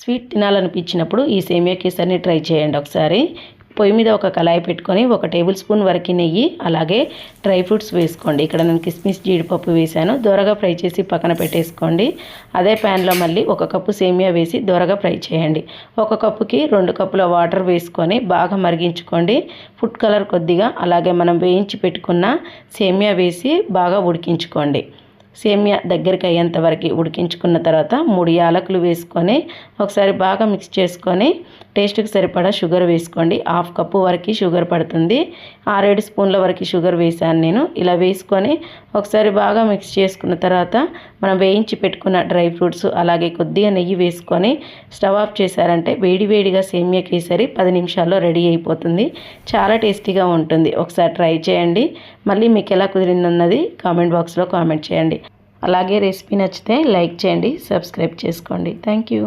Sweet తినాలనిపించినప్పుడు ఈ సేమియా కేసరిని ట్రై చేయండి ఒకసారి. పొయ్యి మీద ఒక కళాయి పెట్టుకొని 1 టేబుల్ స్పూన్ వరకు నెయ్యి, అలాగే డ్రై ఫ్రూట్స్ వేసుకోండి. ఇక్కడ నేను కిస్మిస్, జీడిపప్పు వేసాను. దోరగా ఫ్రై చేసి పక్కన పెట్టేసుకోండి. అదే ప్యాన్లో మళ్ళీ 1 కప్పు సేమియా వేసి దోరగా ఫ్రై చేయండి. 1 కప్పుకి 2 కప్పుల వాటర్ వేసుకొని బాగా మరిగించుకోండి. ఫుడ్ కలర్ కొద్దిగా, అలాగే మనం వేయించి పెట్టుకున్న సేమియా వేసి బాగా ఉడికించుకోండి. సేమియా దగ్గరికి అయ్యేంత వరకు ఉడికించుకున్న తర్వాత 3 యాలకులు వేసుకొని ఒకసారి బాగా మిక్స్ చేసుకొని టేస్ట్కి సరిపడా షుగర్ వేసుకోండి. 1/2 కప్పు వరకు షుగర్ పడుతుంది. 6-7 స్పూన్ల వరకు షుగర్ వేసాను నేను. ఇలా వేసుకొని ఒకసారి బాగా మిక్స్ చేసుకున్న తర్వాత మనం వేయించి పెట్టుకున్న డ్రై ఫ్రూట్స్, అలాగే కొద్దిగా నెయ్యి వేసుకొని స్టవ్ ఆఫ్ చేశారంటే వేడివేడిగా సేమియా కేసరి 10 నిమిషాల్లో రెడీ అయిపోతుంది. చాలా టేస్టీగా ఉంటుంది. ఒకసారి ట్రై చేయండి. మళ్ళీ మీకు ఎలా కుదిరిందన్నది కామెంట్ బాక్స్లో కామెంట్ చేయండి. అలాగే రెసిపీ నచ్చితే లైక్ చేయండి, సబ్స్క్రైబ్ చేసుకోండి. Thank you.